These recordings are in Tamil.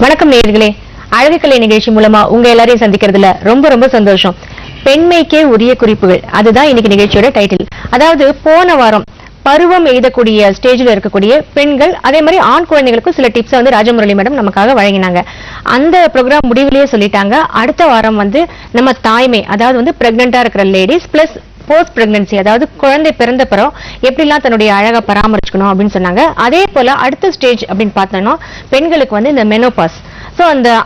வணக்கம் நேயர்களே, அழகுக்கலை நிகழ்ச்சி மூலமா உங்க எல்லாரையும் சந்திக்கிறதுல ரொம்ப ரொம்ப சந்தோஷம். பெண்மைக்கே உரிய குறிப்புகள், அதுதான் இன்னைக்கு நிகழ்ச்சியோட டைட்டில். அதாவது போன வாரம் பருவம் எய்தக்கூடிய ஸ்டேஜ்ல இருக்கக்கூடிய பெண்கள், அதே மாதிரி ஆண் குழந்தைகளுக்கும் சில டிப்ஸ் வந்து ராஜமுரளி மேடம் நமக்காக வழங்கினாங்க. அந்த ப்ரோக்ராம் முடிவிலேயே சொல்லிட்டாங்க, அடுத்த வாரம் வந்து நம்ம தாய்மை, அதாவது வந்து பிரெக்னெண்டா இருக்கிற லேடிஸ் பிளஸ் போஸ்ட் பிரெக்னன்சி, அதாவது குழந்தை பிறந்த பிறகு எப்படிலாம் தன்னுடைய அழகை பராமரிச்சுக்கணும் அப்படின்னு சொன்னாங்க. அதே போல அடுத்த ஸ்டேஜ் அப்படின்னு பார்த்தோம்னா பெண்களுக்கு வந்து இந்த மெனோபாஸ். ஸோ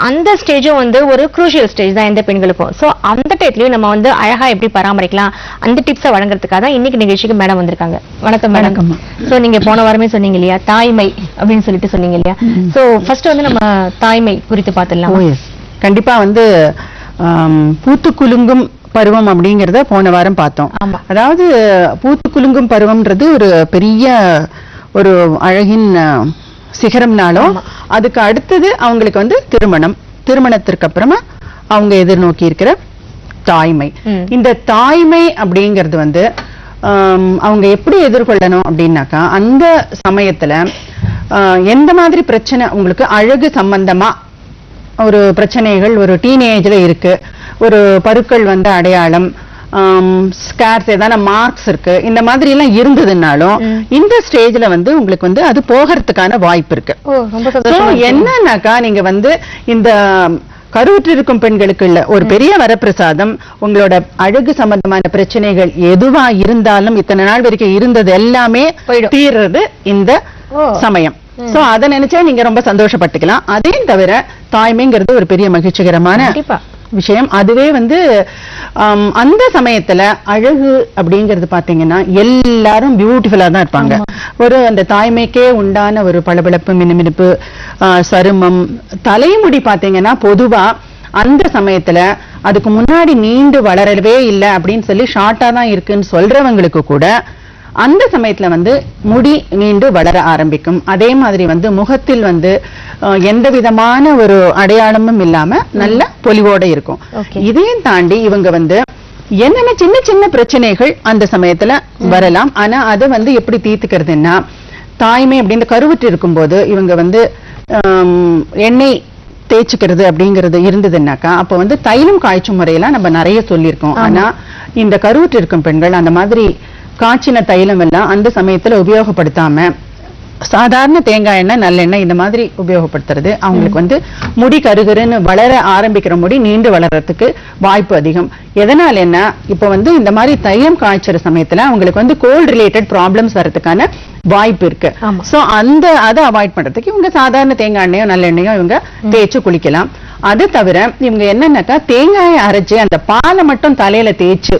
அந்த ஸ்டேஜும் வந்து ஒரு குரூஷியல் ஸ்டேஜ் தான் எந்த பெண்களுக்கும். ஸோ அந்த டைத்லயும் நம்ம வந்து அழகா எப்படி பராமரிக்கலாம் அந்த டிப்ஸை வழங்குறதுக்காக தான் இன்னைக்கு நிகழ்ச்சிக்கு மேடம் வந்திருக்காங்க. வணக்கம் மேடம். ஸோ நீங்க போன வாரமே சொன்னீங்க இல்லையா, தாய்மை அப்படின்னு சொல்லிட்டு சொன்னீங்க இல்லையா. ஸோ ஃபர்ஸ்ட் வந்து நம்ம தாய்மை குறித்து பார்த்துடலாம். கண்டிப்பா வந்து பூத்து குலுங்கும் பருவம் அப்படிங்கறத போன வாரம் பார்த்தோம். அதாவது பூத்து குலுங்கும் பருவம்ன்றது ஒரு பெரிய ஒரு அழகின் சிகரம்னாலும் அதுக்கு அடுத்தது அவங்களுக்கு வந்து திருமணத்திற்கு அப்புறமா அவங்க எதிர்நோக்கி இருக்கிற தாய்மை. இந்த தாய்மை அப்படிங்கிறது வந்து அவங்க எப்படி எதிர்கொள்ளணும் அப்படின்னாக்கா, அந்த சமயத்துல எந்த மாதிரி பிரச்சனை உங்களுக்கு அழகு சம்பந்தமா ஒரு பிரச்சனைகள் ஒரு டீனேஜ்ல இருக்கு, ஒரு பருக்கள் வந்து அடையாளம், ஸ்கார்ஸ் ஏதான மார்க்ஸ் இருக்கு, இந்த மாதிரி எல்லாம் இருந்ததுனாலும் இந்த ஸ்டேஜ்ல வந்து உங்களுக்கு வந்து அது போகிறதுக்கான வாய்ப்பு இருக்கு. என்னன்னாக்கா நீங்க வந்து இந்த கருவுற்று இருக்கும் பெண்களுக்கு இல்ல ஒரு பெரிய வரப்பிரசாதம், உங்களோட அழகு சம்பந்தமான பிரச்சனைகள் எதுவா இருந்தாலும் இத்தனை நாள் வரைக்கும் இருந்தது எல்லாமே தீர்றது இந்த சமயம். சோ அத நினைச்சா நீங்க ரொம்ப சந்தோஷப்பட்டுக்கலாம். அதே தவிர தாய்மைங்கிறது ஒரு பெரிய மகிழ்ச்சிகரமான விஷயம். அதுவே வந்து அந்த சமயத்துல அழகு அப்படிங்கிறது பாத்தீங்கன்னா எல்லாரும் பியூட்டிஃபுல்லா தான் இருப்பாங்க. ஒரு அந்த தாய்மைக்கே உண்டான ஒரு பளபளப்பு, மினுமினுப்பு, சருமம், தலைமுடி பாத்தீங்கன்னா பொதுவா அந்த சமயத்துல அதுக்கு முன்னாடி நீண்டு வளரவே இல்லை அப்படின்னு சொல்லி ஷார்ட்டா தான் இருக்குன்னு சொல்றவங்களுக்கு கூட அந்த சமயத்துல வந்து முடி நீண்டு வளர ஆரம்பிக்கும். அதே மாதிரி வந்து முகத்தில் வந்து எந்த விதமான ஒரு அடையாளமும் இல்லாம நல்ல பொலிவோட இருக்கும். இதையும் தாண்டி இவங்க வந்து என்னென்ன சின்ன சின்ன பிரச்சனைகள் அந்த சமயத்துல வரலாம். ஆனா அதை வந்து எப்படி தீர்த்துக்கிறதுன்னா, தாய்மை அப்படின்னு கருவுற்று இருக்கும் போது இவங்க வந்து எண்ணெய் தேய்ச்சிக்கிறது அப்படிங்கிறது இருந்ததுன்னாக்கா, அப்ப வந்து தைலம் காய்ச்சும் முறையெல்லாம் நம்ம நிறைய சொல்லியிருக்கோம். ஆனா இந்த கருவுற்று இருக்கும் பெண்கள் அந்த மாதிரி காய்ச்சின தைலம் எல்லாம் அந்த சமயத்துல உபயோகப்படுத்தாம சாதாரண தேங்காய் எண்ணெய், நல்லெண்ணெய் இந்த மாதிரி உபயோகப்படுத்துறது அவங்களுக்கு வந்து முடி கருகருன்னு வளர ஆரம்பிக்கிற முடி நீண்டு வளர்றதுக்கு வாய்ப்பு அதிகம். எதனால என்ன, இப்ப வந்து இந்த மாதிரி தைலம் காய்ச்சற சமயத்துல அவங்களுக்கு வந்து கோல்ட் ரிலேட்டட் ப்ராப்ளம்ஸ் வரதுக்கான வாய்ப்பு இருக்கு. சோ அதை அவாய்ட் பண்றதுக்கு இவங்க சாதாரண தேங்காய் எண்ணெயோ நல்லெண்ணெயோ இவங்க தேய்ச்சு குளிக்கலாம். அது தவிர இவங்க என்னன்னாக்கா தேங்காயை அரைச்சு அந்த பாலை மட்டும் தலையில தேய்ச்சு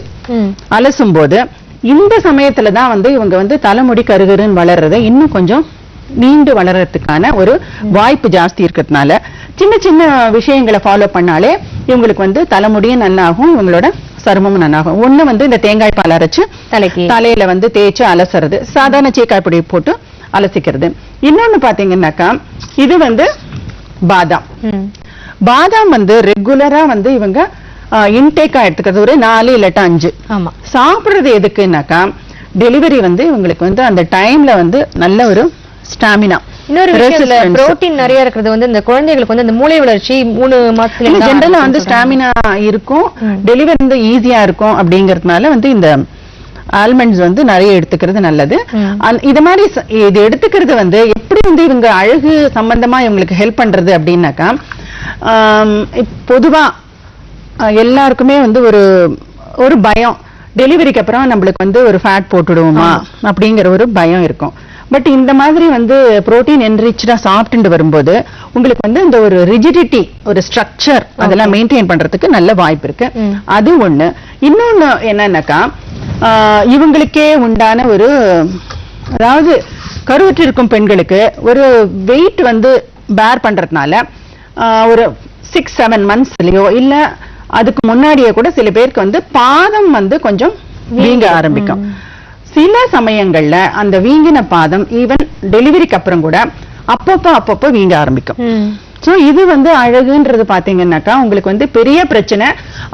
அலசும் போது இந்த சமயத்துலதான் வந்து இவங்க வந்து தலைமுடி கருகருன்னு வளர்றத இன்னும் கொஞ்சம் நீண்டு வளர்றதுக்கான ஒரு வாய்ப்பு ஜாஸ்தி இருக்கிறதுனால சின்ன சின்ன விஷயங்களை ஃபாலோ பண்ணாலே இவங்களுக்கு வந்து தலைமுடியும் நல்லாகும், இவங்களோட சருமமும் நல்லாகும். ஒண்ணு வந்து இந்த தேங்காய் பால் அரைச்சு தலையில வந்து தேய்ச்சு அலசுறது, சாதாரண சீக்காய் பொடி போட்டு அலசிக்கிறது. இன்னொன்னு பாத்தீங்கன்னாக்கா இது வந்து பாதாம் வந்து ரெகுலரா வந்து இவங்க இன்டேக்கா எடுத்துக்கிறது ஒரு 4 இல்ல 5. சாப்பிடுறது எதுக்குன்னாக்கா டெலிவரி வந்து இவங்களுக்கு வந்து அந்த டைம்ல வந்து நல்ல ஒரு ஸ்டாமினா, இன்னொரு விஷயத்துல புரோட்டீன் நிறைய இருக்கிறது வந்து இந்த குழந்தைகளுக்கு வந்து இந்த மூளை வளர்ச்சி 3 மாசத்துல ஜெனரலா வந்து ஸ்டாமினா இருக்கும், டெலிவரி வந்து ஈஸியா இருக்கும். அப்படிங்கறதுனால வந்து இந்த ஆல்மண்ட்ஸ் வந்து நிறைய எடுத்துக்கிறது நல்லது. இது மாதிரி இது எடுத்துக்கிறது வந்து எப்படி வந்து இவங்க அழகு சம்பந்தமா இவங்களுக்கு ஹெல்ப் பண்றது அப்படின்னாக்கா, பொதுவா எல்லாருக்குமே வந்து ஒரு பயம், டெலிவரிக்கு அப்புறம் நம்மளுக்கு வந்து ஒரு ஃபேட் போட்டுடுவோமா அப்படிங்கிற ஒரு பயம் இருக்கும். பட் இந்த மாதிரி வந்து புரோட்டீன் என்ரிச்சா சாப்பிட்டு வரும்போது உங்களுக்கு வந்து இந்த ஒரு ரிஜிடிட்டி, ஒரு ஸ்ட்ரக்சர் அதெல்லாம் மெயின்டைன் பண்றதுக்கு நல்ல வாய்ப்பு இருக்கு. அது ஒண்ணு. இன்னொன்னு என்னன்னாக்கா, இவங்களுக்கே உண்டான ஒரு, அதாவது கருவுற்று இருக்கும் பெண்களுக்கு ஒரு வெயிட் வந்து பேர் பண்றதுனால ஒரு 6-7 மந்த்ஸ்லயோ இல்ல அதுக்கு முன்னாடியே கூட சில பேருக்கு வந்து பாதம் வந்து கொஞ்சம் வீங்க ஆரம்பிக்கும். சில சமயங்கள்ல அந்த வீங்கின பாதம் ஈவன் டெலிவரிக்கு அப்புறம் கூட அப்பப்போ வீங்க ஆரம்பிக்கும். சோ இது வந்து அழகுன்றது பாத்தீங்கன்னாக்கா உங்களுக்கு வந்து பெரிய பிரச்சனை.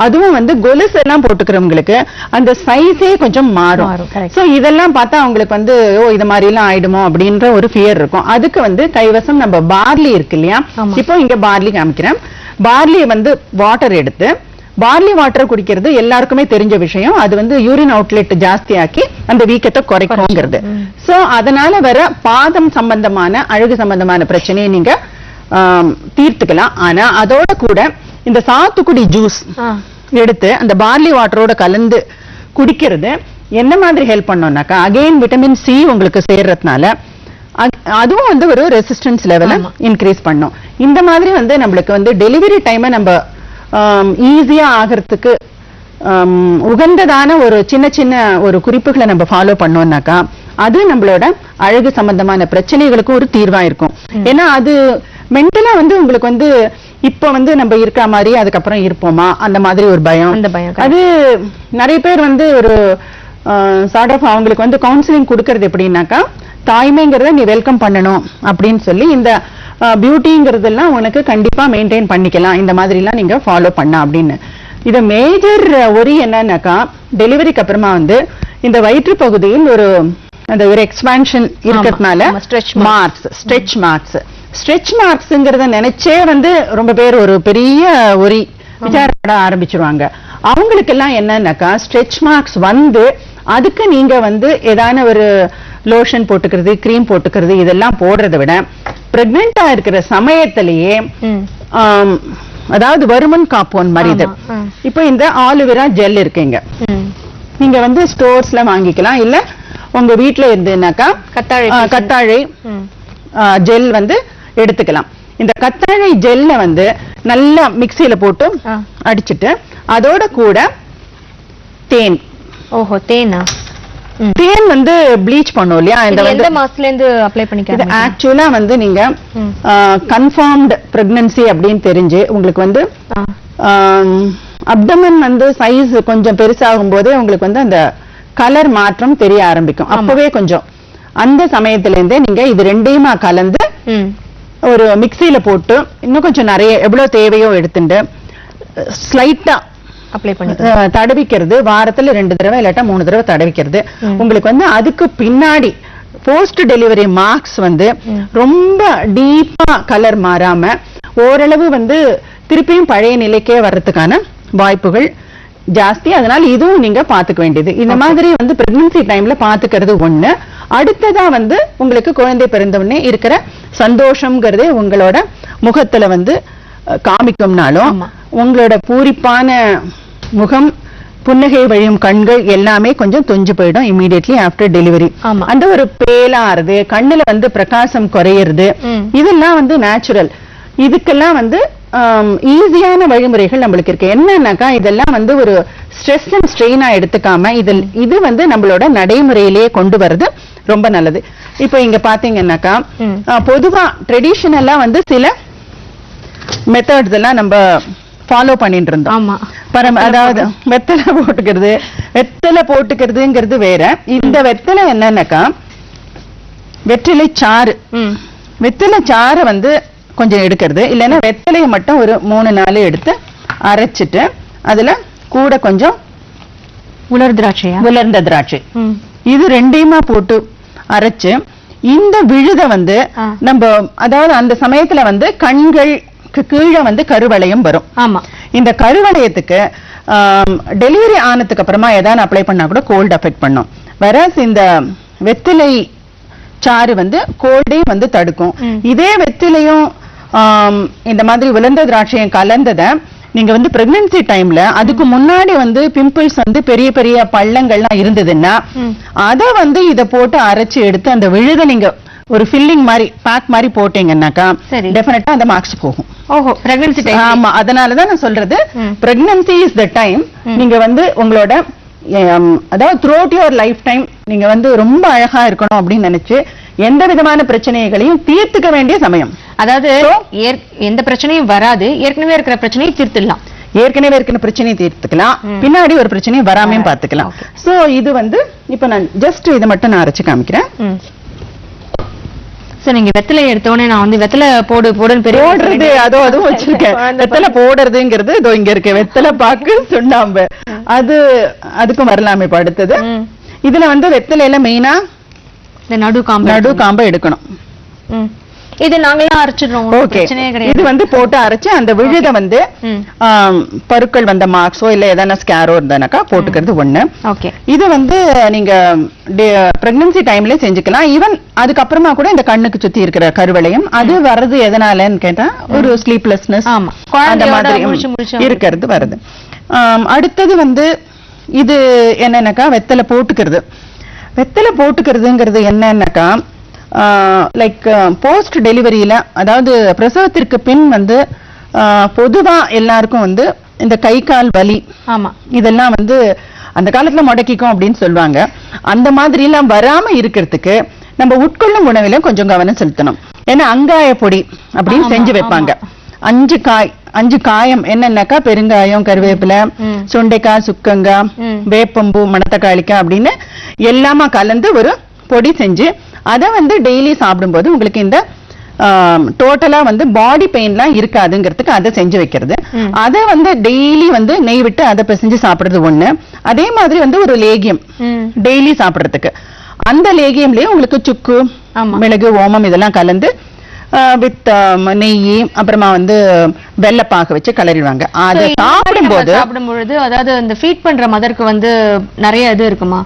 அதுவும் வந்து கொலுசு எல்லாம் போட்டுக்கிறவங்களுக்கு அந்த சைஸே கொஞ்சம் மாறும். சோ இதெல்லாம் பார்த்தா அவங்களுக்கு வந்து இது மாதிரி எல்லாம் ஆயிடுமோ அப்படின்ற ஒரு ஃபியர் இருக்கும். அதுக்கு வந்து கைவசம் நம்ம பார்லி இருக்கு இல்லையா, இப்போ இங்க பார்லி காமிக்கிறேன். பார்லி வந்து வாட்டர் எடுத்து, பார்லி வாட்டர் குடிக்கிறது எல்லாருக்குமே தெரிஞ்ச விஷயம். அது வந்து யூரின் அவுட்லெட் ஜாஸ்தியாக்கி அந்த வீக்கத்தை குறைக்கும்ங்கிறது. சோ அதனால வர பாதம் சம்பந்தமான அழகு சம்பந்தமான பிரச்சனையை நீங்க தீர்த்துக்கலாம். ஆனா அதோட கூட இந்த சாத்துக்குடி ஜூஸ் எடுத்து அந்த பார்லி வாட்டரோட கலந்து குடிக்கிறது என்ன மாதிரி ஹெல்ப் பண்ணோம்னாக்கா, அகைன் விட்டமின் சி உங்களுக்கு சேர்றதுனால அதுவும் வந்து ஒரு ரெசிஸ்டன்ஸ் லெவலை இன்க்ரீஸ் பண்ணும். இந்த மாதிரி வந்து நம்மளுக்கு வந்து டெலிவரி டைமை நம்ம ஈஸியா ஆகிறதுக்கு உகந்ததான ஒரு சின்ன சின்ன ஒரு குறிப்புகளை நம்ம ஃபாலோ பண்ணோம்னாக்கா அது நம்மளோட அழகு சம்பந்தமான பிரச்சனைகளுக்கும் ஒரு தீர்வா இருக்கும். ஏன்னா அது மென்டலா வந்து உங்களுக்கு வந்து இப்ப வந்து நம்ம இருக்க மாதிரி அதுக்கப்புறம் இருப்போமா அந்த மாதிரி ஒரு பயம். அது நிறைய பேர் வந்து ஒரு சார்ட் ஆஃப் அவங்களுக்கு வந்து கவுன்சிலிங் கொடுக்கறது எப்படின்னாக்கா, தாய்மைங்கிறத நீ வெல்கம் பண்ணணும் அப்படின்னு சொல்லி, இந்த பியூட்டிங்கிறதெல்லாம் உனக்கு கண்டிப்பா மெயின்டைன் பண்ணிக்கலாம், இந்த மாதிரி எல்லாம் நீங்க ஃபாலோ பண்ண அப்படின்னு. இது மேஜர் ஒரி என்னன்னாக்கா, டெலிவரிக்கு அப்புறமா வந்து இந்த வயிற்று பகுதியில் அந்த ஒரு எக்ஸ்பான்ஷன் இருக்கிறதுனால ஸ்ட்ரெச் மார்க்ஸ்ங்கிறத நினைச்சே வந்து ரொம்ப பேர் ஒரு பெரிய ஒரி விசாரப்பட ஆரம்பிச்சிருவாங்க. அவங்களுக்கு எல்லாம் என்னன்னாக்கா, ஸ்ட்ரெச் மார்க்ஸ் வந்து அதுக்கு நீங்க வந்து ஏதான ஒரு லோஷன் போட்டுக்கிறது, கிரீம் போட்டுக்கிறது, இதெல்லாம் போடுறதை விட பிரெக்னெண்டா இருக்கிற சமயத்திலேயே அதாவது வருமன் காப்போன் மாதிரி இது. இப்போ இந்த ஆலுவேரா ஜெல் இருக்குங்க, நீங்க வந்து ஸ்டோர்ஸ்ல வாங்கிக்கலாம், இல்ல உங்க வீட்டுல இருந்துனாக்கா கத்தாழை ஜெல் வந்து எடுத்துக்கலாம். இந்த கத்தாழை ஜெல்ல வந்து நல்லா மிக்சியில போட்டு அடிச்சிட்டு அதோட கூட தேன். தேன் வந்து ப்ளீச் பண்ணும் இல்லையா, இந்த மாசத்துல இருந்து அப்ளை பண்ணிக்கலாம். ஆக்சுவலா வந்து நீங்க கன்ஃபார்ம்டு பிரெக்னன்சி அப்படின்னு தெரிஞ்சு உங்களுக்கு வந்து அப்டமன் வந்து சைஸ் கொஞ்சம் பெருசாகும் போதே உங்களுக்கு வந்து அந்த கலர் மாற்றம் தெரிய ஆரம்பிக்கும். அப்பவே கொஞ்சம் அந்த சமயத்துல இருந்தே நீங்க இது ரெண்டையுமா கலந்து ஒரு மிக்சியில போட்டு இன்னும் கொஞ்சம் நிறைய எவ்வளவு தேவையோ எடுத்துட்டு ஸ்லைட்டா அப்ளை பண்ணி தடவிக்கிறது. வாரத்துல 2 தடவை இல்லாட்டா 3 தடவை தடவிக்கிறது. உங்களுக்கு வந்து அதுக்கு பின்னாடி போஸ்ட் டெலிவரி மார்க்ஸ் வந்து ரொம்ப டீப்பா கலர் மாறாம ஓரளவு வந்து திருப்பியும் பழைய நிலைக்கே வர்றதுக்கான வாய்ப்புகள் ஜாஸ்தி. அதனால இதுவும் நீங்க பாத்துக்க வேண்டியது. இந்த மாதிரி வந்து பிரெக்னன்சி டைம்ல பாத்துக்கிறது ஒண்ணு. அடுத்ததா வந்து உங்களுக்கு குழந்தை பிறந்தவுடனே இருக்கிற சந்தோஷம்ங்கிறது உங்களோட முகத்துல வந்து காமிக்கும்னாலும் உங்களோட பூரிப்பான முகம், புன்னகை வழியும் கண்கள் எல்லாமே கொஞ்சம் தொஞ்சு போயிடும் இமீடியட்லி ஆஃப்டர் டெலிவரி. அந்த ஒரு பேலாறது, கண்ணுல வந்து பிரகாசம் குறையிறது, இதெல்லாம் வந்து நேச்சுரல். இதுக்கெல்லாம் வந்து ஈஸியான வழிமுறைகள் நம்மளுக்கு இருக்கு. என்னன்னாக்கா, இதெல்லாம் வந்து ஒரு ஸ்ட்ரெஸ் அண்ட் ஸ்ட்ரெயினா எடுத்துக்காம இது வந்து நம்மளோட நடைமுறையிலேயே கொண்டு வர்றது ரொம்ப நல்லது. இப்போ இங்க பாத்தீங்கன்னாக்கா, பொதுவா ட்ரெடிஷனலா வந்து சில மெத்தட்ஸ் எல்லாம் நம்ம ஃபாலோ பண்ணிட்டு இருந்தோம். அதாவது வெத்தலை போட்டுக்கிறதுங்கிறது வேற. இந்த வெத்தலை என்னன்னாக்கா, வெற்றிலை சாறு வந்து கொஞ்சம் எடுக்கிறது, இல்லைன்னா வெத்தலையை மட்டும் ஒரு 3-4 எடுத்து அரைச்சிட்டு அதுல கூட கொஞ்சம் உலர்ந்த திராட்சை இது ரெண்டையுமா போட்டு அரைச்சு இந்த விழுத வந்து நம்ம அதாவது அந்த சமயத்துல வந்து கண்கள் கீழே வந்து கருவளையம் வரும். இந்த கருவளையத்துக்கு டெலிவரி ஆனதுக்கு அப்புறமா ஏதாவது அப்ளை பண்ணா கூட கோல்ட் அஃபெக்ட் பண்ணும். வேறஸ் இந்த வெத்திலை சாறு வந்து கோல்டையும் வந்து தடுக்கும். இதே வெத்திலையும் இந்த மாதிரி உலர்ந்த திராட்சையும் கலந்தத நீங்க வந்து பிரெக்னன்சி டைம்ல அதுக்கு முன்னாடி வந்து பிம்பிள்ஸ் வந்து பெரிய பெரிய பள்ளங்கள்லாம் இருந்ததுன்னா அத வந்து இத போட்டு அரைச்சு எடுத்து அந்த விழுத நீங்க ஒரு ஃபில்லிங் மாதிரி பேக் மாதிரி போட்டீங்கன்னாக்கா டெஃபினட்டா அந்த மார்க்ஸ் போகும். Pregnancy time. ஆமா, அதனாலதான் நான் சொல்றது பிரெக்னன்சி இஸ் த டைம். நீங்க வந்து உங்களோட அதாவது த்ரூஅவுட் யுவர் லைஃப் டைம் நீங்க வந்து ரொம்ப அழகா இருக்கணும் அப்படின்னு நினைச்சு எந்த விதமான பிரச்சனைகளையும் தீர்த்துக்க வேண்டிய சமயம். அதாவது எந்த பிரச்சனையும் வராது, ஏற்கனவே இருக்கிற பிரச்சனையை தீர்த்துடலாம். ஏற்கனவே இருக்கிற பிரச்சனையை தீர்த்துக்கலாம், பின்னாடி ஒரு பிரச்சனையை வராமையும் பார்த்துக்கலாம். சோ இது வந்து இப்ப நான் ஜஸ்ட் இதை மட்டும் நான் அரைச்சு காமிக்கிறேன். சோ நீங்க வெத்தலை எடுத்தோடனே நான் வந்து வெத்தலை போடுன்னு போடுறது அதுவும் வச்சிருக்கேன். வெத்தலை போடுறதுங்கிறது இதோ இங்க இருக்கு. வெத்தலை பாக்கு சுண்ணாம்பு அதுக்கும் வரலாமே இப்ப அடுத்தது. இதுல வந்து வெத்தலையில மெயினா இந்த நடு காம்பை எடுக்கணும். இது நாங்களாம் அரைச்சிடுறோம். இது வந்து போட்டு அரைச்சு அந்த விழுத வந்து பருக்கள் வந்த மார்க்ஸோ இல்ல எதனா ஸ்கேரோ இருந்தானாக்கா போட்டுக்கிறது ஒண்ணு. இது வந்து நீங்க பிரெக்னன்சி டைம்ல செஞ்சுக்கலாம். ஈவன் அதுக்கப்புறமா கூட இந்த கண்ணுக்கு சுத்தி இருக்கிற கருவளையம் அது வர்றது எதனாலன்னு கேட்டா ஒரு ஸ்லீப்லெஸ்னஸ் அந்த மாதிரி இருக்கிறது வருது. அடுத்தது வந்து இது என்னன்னாக்கா வெத்தலை போட்டுக்கிறதுங்கிறது என்னன்னாக்கா லைக் போஸ்ட் டெலிவரியில, அதாவது பிரசவத்திற்கு பின் வந்து பொதுவா எல்லாருக்கும் வந்து இந்த கை கால் வலி இதெல்லாம் வந்து அந்த காலத்துல முடக்கிக்கும் அப்படின்னு சொல்லுவாங்க. அந்த மாதிரி எல்லாம் வராம இருக்கிறதுக்கு நம்ம உட்கொள்ளும் உணவில கொஞ்சம் கவனம் செலுத்தணும். ஏன்னா அங்காய பொடி அப்படின்னு செஞ்சு வைப்பாங்க. 5 காயம் என்னன்னாக்கா பெருங்காயம், கருவேப்பிலை, சுண்டைக்காய், சுக்கங்காய், வேப்பம்பூ, மணத்தக்காளிக்காய் அப்படின்னு எல்லாமா கலந்து ஒரு பொடி செஞ்சு அதை வந்து டெய்லி சாப்பிடும்போது உங்களுக்கு இந்த டோட்டலா வந்து பாடி பெயின்லாம் இருக்காதுங்கிறதுக்கு அதை செஞ்சு வைக்கிறது. அதை வந்து டெய்லி வந்து நெய் விட்டு அதை பிசைஞ்சு சாப்பிடுறது ஒண்ணு. அதே மாதிரி வந்து ஒரு லேகியம் டெய்லி சாப்பிடுறதுக்கு, அந்த லேகியம்லயே உங்களுக்கு சுக்கு, மிளகு, ஓமம் இதெல்லாம் கலந்து வித் நெய் அப்புறமா வந்து வெள்ளப்பாக வச்சு கலரிடுவாங்க. அதை சாப்பிடும்போது அதாவது இந்த ஃபீட் பண்ற மதருக்கு வந்து நிறைய இது இருக்குமா?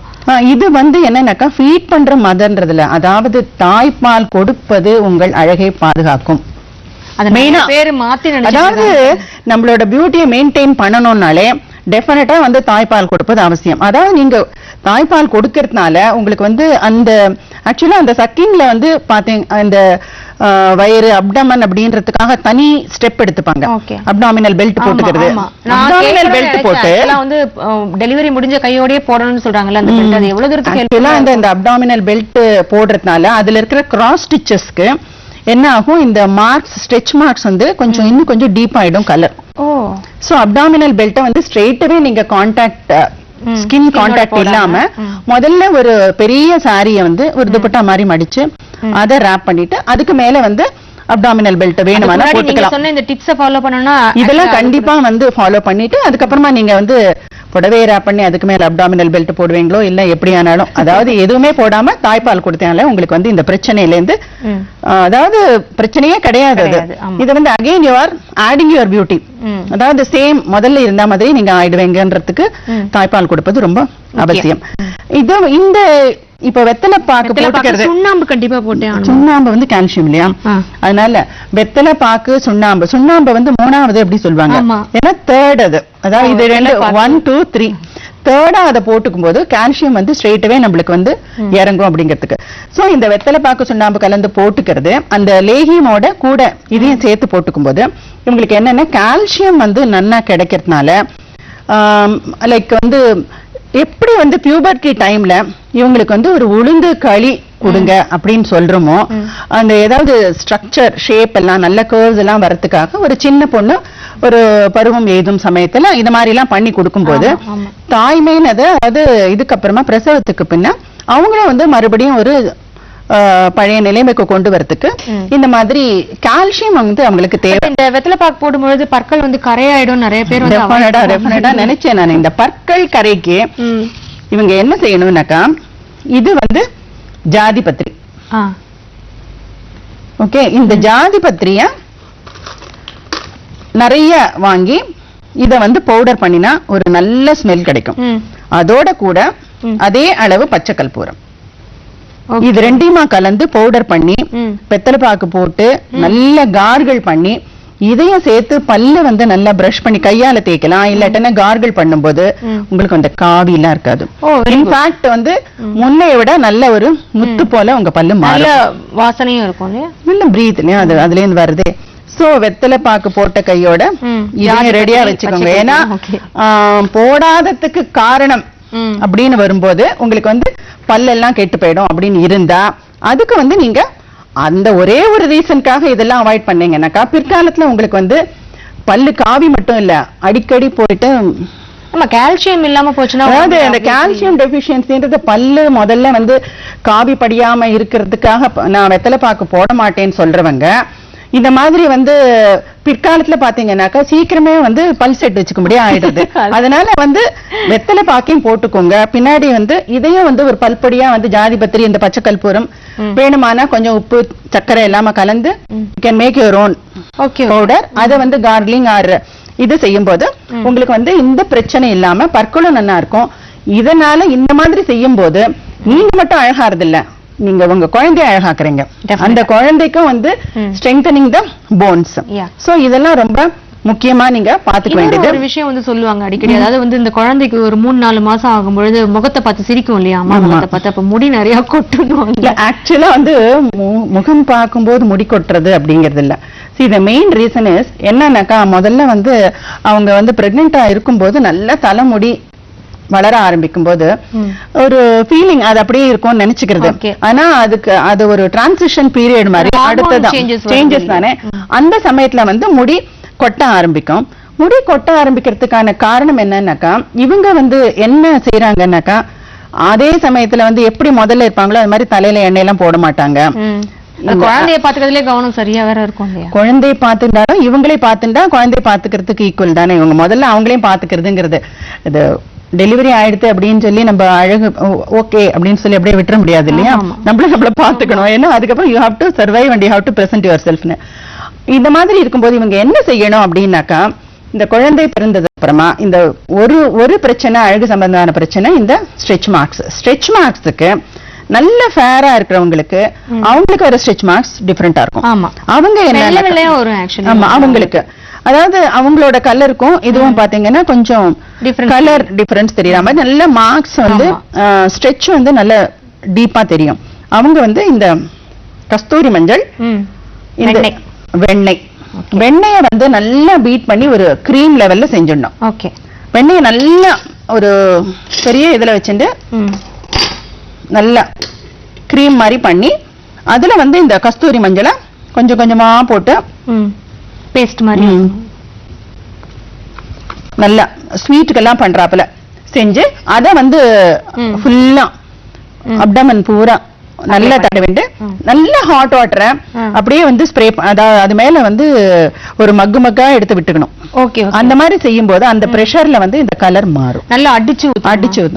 இது வந்து என்னன்னாக்கா ஃபீட் பண்ற மதர்ன்றதுல, அதாவது தாய்ப்பால் கொடுப்பது உங்கள் அழகை பாதுகாக்கும். அதாவது நம்மளோட பியூட்டியை மெயின்டைன் பண்ணணும்னாலே டெஃபினட்டா வந்து தாய்ப்பால் கொடுப்பது அவசியம். அதாவது நீங்க தாய்ப்பால் கொடுக்கறதுனால உங்களுக்கு வந்து அந்த ஆக்சுவலா அந்த சக்கிங்ல வந்து பாத்தீங்க அந்த வயிறு அப்டமன் அப்படின்றதுக்காக தனி ஸ்டெப் எடுத்துப்பாங்க. அப்டாமினல் பெல்ட் போட்டுக்கிறது. அப்டாமினல் பெல்ட் போட்டு வந்து டெலிவரி முடிஞ்ச கையோடயே போடணும்னு சொல்றாங்கல்ல, அந்த பெல்ட் அது எவ்வளவு தூரத்துக்கு ஹெல்ப்? இந்த அப்டாமினல் பெல்ட் போடுறதுனால அதுல இருக்கிற கிராஸ் ஸ்டிச்சஸ்க்கு என்ன ஆகும், இந்த மார்க்ஸ் ஸ்ட்ரெச் மார்க்ஸ் வந்து கொஞ்சம் இன்னும் கொஞ்சம் டீப் ஆயிடும் கலர். சோ அப்டாமினல் பெல்ட்டை வந்து ஸ்ட்ரெயிட்டவே நீங்க கான்டாக்ட் ஸ்கின் கான்டாக்ட் இல்லாம முதல்ல ஒரு பெரிய சாரிய வந்து ஒரு துப்பட்டா மாதிரி மடிச்சு அதை ரேப் பண்ணிட்டு அதுக்கு மேல வந்து அப்டாமினல் பெல்ட் வேணுமானா போட்டுக்கலாம். சொன்ன இந்த டிப்ஸை ஃபாலோ பண்ணனும்னா இதெல்லாம் கண்டிப்பா வந்து ஃபாலோ பண்ணிட்டு அதுக்கப்புறமா நீங்க வந்து புடவையை ரேப் பண்ணி அதுக்கு மேல அப்டாமினல் பெல்ட் போடுவீங்களோ இல்ல எப்படியானாலும், அதாவது எதுவுமே போடாம தாய்ப்பால் கொடுத்தனால உங்களுக்கு வந்து இந்த பிரச்சனையில இருந்து அதாவது பிரச்சனையே கிடையாது. இது வந்து again you are adding your beauty. அதாவது சேம் முதல்ல இருந்த மாதிரி நீங்க ஆயிடுவீங்கன்றதுக்கு தாய்ப்பால் கொடுப்பது ரொம்ப அவசியம். இது இந்த இப்ப வெத்தலை பாக்கு போட்டுக்கிறது, சுண்ணாம்பு கண்டிப்பா போட்டேன். சுண்ணாம்பு வந்து கால்சியம் இல்லையா, அதனால வெத்தலை பாக்கு சுண்ணாம்பு வந்து 3வது எப்படி சொல்லுவாங்க, ஏன்னா தேர்ட் அது, அதாவது இது 1 2 3 தேர்டா அதை போட்டுக்கும் போது கால்சியம் வந்து ஸ்ட்ரெயிட்டவே நம்மளுக்கு வந்து இறங்கும் அப்படிங்கிறதுக்கு. சோ இந்த வெத்தலை பாக்கு சுண்ணாம்பு கலந்து போட்டுக்கிறது அந்த லேகியமோட கூட இதையும் சேர்த்து போட்டுக்கும் போது இவங்களுக்கு என்னன்னா கால்சியம் வந்து நன்னா கிடைக்கிறதுனால லைக் வந்து எப்படி வந்து பியூபர்ட்டி டைம்ல இவங்களுக்கு வந்து ஒரு உளுந்து களி கொடுங்க அப்படின்னு சொல்றோமோ, அந்த ஏதாவது ஸ்ட்ரக்சர் ஷேப் எல்லாம் நல்ல கர்வ்ஸ் எல்லாம் வரதுக்காக ஒரு சின்ன பொண்ணு ஒரு பருவம் எய்தும் சமயத்துல இந்த மாதிரி எல்லாம் பண்ணி கொடுக்கும் போது தாய்மைனது அது இதுக்கப்புறமா பிரசவத்துக்கு பின்ன அவங்களும் வந்து மறுபடியும் ஒரு பழைய நிலைமைக்கு கொண்டு வரதுக்கு இந்த மாதிரி கால்சியம் வந்து அவங்களுக்கு தேவை. இந்த வெத்தலை பாக்கு போடும்போது பற்கள் வந்து கரையாயிடும் நிறைய பேர் வந்து நினைச்சேன் நான். இந்த பற்கள் கரைக்கு இவங்க என்ன செய்யணும்னாக்கா, இது வந்து ஜாதி பத்திரி. ஓகே, இந்த ஜாதி பத்திரிய நிறைய வாங்கி இத வந்து பவுடர் பண்ணினா ஒரு நல்ல ஸ்மெல் கிடைக்கும். அதோட கூட அதே அளவு பச்சை கற்பூரம், இது ரெண்டையுமா கலந்து பவுடர் பண்ணி வெத்தலை பாக்கு போட்டு நல்ல கார்கிள் பண்ணி இதையும் சேர்த்து பல்ல வந்து நல்லா பிரஷ் பண்ணி கையால தேய்க்கலாம். இல்லாட்டனா கார்கிள் பண்ணும்போது உங்களுக்கு அந்த காவி எல்லாம் இருக்காது. இன்ஃபேக்ட் வந்து முன்னைய விட நல்ல ஒரு முத்து போல உங்க பல்லு மாறும், வாசனையும் இருக்கும், நல்ல பிரீத் இல்லையா அது அதுல இருந்து வருது. சோ வெத்தலை பாக்கு போட்ட கையோட இதையும் ரெடியா வச்சுக்கோங்க. ஏன்னா போடாததுக்கு காரணம் அப்படின்னு வரும்போது உங்களுக்கு வந்து பல்லெல்லாம் கெட்டு போயிடும் அப்படின்னு இருந்தா அதுக்கு வந்து நீங்க அந்த ஒரே ஒரு ரீசனுக்காக இதெல்லாம் அவாய்ட் பண்ணீங்கன்னாக்கா பிற்காலத்துல உங்களுக்கு வந்து பல்லு காவி மட்டும் இல்ல அடிக்கடி போயிட்டு ஆமா கால்சியம் இல்லாம போச்சுன்னா அதாவது அந்த கால்சியம் டெபிஷியன்சின்றது பல்லு முதல்ல வந்து காவி படியாம இருக்கிறதுக்காக நான் வெத்தலை பாக்கு போட மாட்டேன்னு சொல்றவங்க இந்த மாதிரி வந்து பிற்காலத்துல பாத்தீங்கன்னாக்கா சீக்கிரமே வந்து பல் செட் வச்சுக்க முடியாது ஆயிடுது. அதனால வந்து வெத்தலை பாக்கையும் போட்டுக்கோங்க. பின்னாடி வந்து இதையும் வந்து ஒரு பல்படியா வந்து ஜாதி பத்திரி இந்த பச்சை கற்பூரம் வேணுமானா கொஞ்சம் உப்பு சர்க்கரை எல்லாம கலந்து can make your own powder. அதை வந்து கார்லிங் ஆர் இது செய்யும் போது உங்களுக்கு வந்து இந்த பிரச்சனை இல்லாம பற்களும் நல்லா இருக்கும். இதனால இந்த மாதிரி செய்யும் போது நீங்க மட்டும் அழகாறது இல்ல, நீங்க உங்க குழந்தைய அழகாக்குறீங்க. அந்த குழந்தைக்கும் வந்து ஸ்ட்ரெங்தனிங் த போன்ஸ். சோ இதெல்லாம் ரொம்ப முக்கியமா நீங்க பாத்துக்க வேண்டியது ஒரு விஷயம் வந்து சொல்லுவாங்க அடிக்கடி. அதாவது வந்து இந்த குழந்தைக்கு ஒரு 3-4 மாசம் ஆகும் பொழுது முகத்தை பார்த்து சிரிக்கும் இல்லையா, அம்மா முகத்தை பார்த்து, அப்ப முடி நிறைய கொட்டணும். ஆக்சுவலா வந்து முகம் பார்க்கும்போது முடி கொட்டுறது அப்படிங்கிறது இல்ல. the main reason is என்னன்னாக்கா முதல்ல வந்து அவங்க வந்து பிரெக்னெண்டா இருக்கும்போது நல்ல தலைமுடி வளர ஆரம்பிக்கும் போது ஒரு ஃபீலிங் அது அப்படியே இருக்கும்னு நினைச்சுக்கிறது. ஆனா அதுக்கு அது ஒரு டிரான்சிஷன் பீரியட் மாதிரி அடுத்ததான் சேஞ்சஸ் தானே. அந்த சமயத்துல வந்து முடி கொட்ட ஆரம்பிக்கும். முடி கொட்ட ஆரம்பிக்கிறதுக்கான காரணம் என்னன்னாக்கா இவங்க வந்து என்ன செய்யறாங்கன்னாக்கா அதே சமயத்துல வந்து எப்படி முதல்ல இருப்பாங்களோ அது மாதிரி தலையில எண்ணெய் எல்லாம் போட மாட்டாங்க. குழந்தைய பாத்துக்கிறதுல கவனம் சரியா வேற இருக்கும். குழந்தைய பாத்துட்டாலும் இவங்களே பாத்துட்டா குழந்தைய பாத்துக்கிறதுக்கு ஈக்குவல் தானே. இவங்க முதல்ல அவங்களையும் பாத்துக்கிறதுங்கிறது இது டெலிவரி ஆயிடுது அப்படின்னு சொல்லி நம்ம அழகு ஓகே அப்படின்னு சொல்லி அப்படியே விட்டுற முடியாது இல்லையா. நம்மள பாத்துக்கணும். ஏன்னா அதுக்கப்புறம் you have to survive and you have to present your செல்ஃப்னு. இந்த மாதிரி இருக்கும்போது இவங்க என்ன செய்யணும் அப்படின்னாக்கா இந்த குழந்தை பிறந்ததுக்கு அப்புறமா இந்த ஒரு பிரச்சனை அழகு சம்பந்தமான பிரச்சனை இந்த ஸ்ட்ரெச் மார்க்ஸ். ஸ்ட்ரெச் மார்க்ஸுக்கு நல்ல ஃபேரா இருக்கிறவங்களுக்கு அவங்களுக்கு ஒரு ஸ்ட்ரெச் மார்க்ஸ் டிஃபரெண்டா இருக்கும். அவங்க என்ன அவங்களுக்கு அதாவது அவங்களோட கலருக்கும் இதுவும் பாத்தீங்கன்னா கொஞ்சம் கலர் டிஃபரன்ஸ் தெரியற மாதிரி நல்ல மார்க்ஸ் வந்து ஸ்ட்ரெச் வந்து நல்ல டீப்பா தெரியும். அவங்க வந்து இந்த கஸ்தூரி மஞ்சள், இந்த வெண்ணெய வந்து நல்லா பீட் பண்ணி ஒரு கிரீம் லெவல்ல செஞ்சிடணும். வெண்ணெய நல்லா ஒரு பெரிய இதுல வச்சுட்டு நல்லா கிரீம் மாதிரி பண்ணி அதுல வந்து இந்த கஸ்தூரி மஞ்சளை கொஞ்சம் கொஞ்சமா போட்டு பேஸ்ட் மாதிரி நல்லா ஸ்வீட்டுக்கெல்லாம் பண்றாப்புல செஞ்சு அத வந்து ஃபுல்லா அப்டமன் பூரா நல்லா தடவிட்டு நல்ல ஹாட் வாட்டரை அப்படியே வந்து ஸ்ப்ரே அது மேல வந்து ஒரு மக்கா எடுத்து விட்டுக்கணும். அந்த மாதிரி செய்யும் போது அந்த பிரஷர்ல வந்து இந்த கலர் மாறும். நல்லா அடிச்சு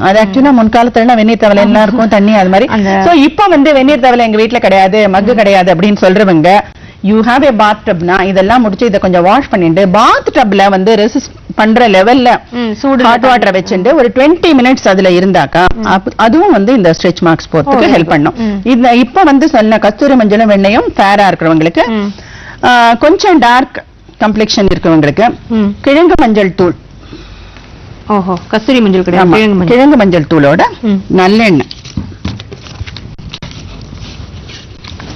அது ஆக்சுவலா முன்காலத்துல வெந்நீர் தவளை எல்லாம் இருக்கும் தண்ணி அது மாதிரி. இப்ப வந்து வெந்நீர் தவளை எங்க வீட்டுல கிடையாது, மக்கு கிடையாது அப்படின்னு சொல்றவங்க யூ ஹாவ் ஏ பாத் டப்னா இதெல்லாம் முடிச்சு இதை கொஞ்சம் வாஷ் பண்ணிட்டு பாத் டப்ல வந்து ரெசிஸ்ட் பண்ற லெவல்ல ஹாட் வாட்டரை வச்சுட்டு ஒரு 20 மினிட்ஸ் அதுல இருந்தாக்கா அதுவும் வந்து இந்த ஸ்ட்ரெச் மார்க்ஸ் போறதுக்கு ஹெல்ப் பண்ணும். இந்த இப்ப வந்து சொன்ன கஸ்தூரி மஞ்சளும் வெண்ணையும் ஃபேரா இருக்கிறவங்களுக்கு, கொஞ்சம் டார்க் கம்ப்ளெக்ஷன் இருக்கிறவங்களுக்கு கிழங்கு மஞ்சள் தூள், கஸ்தூரி மஞ்சள் கிழங்கு மஞ்சள் தூளோட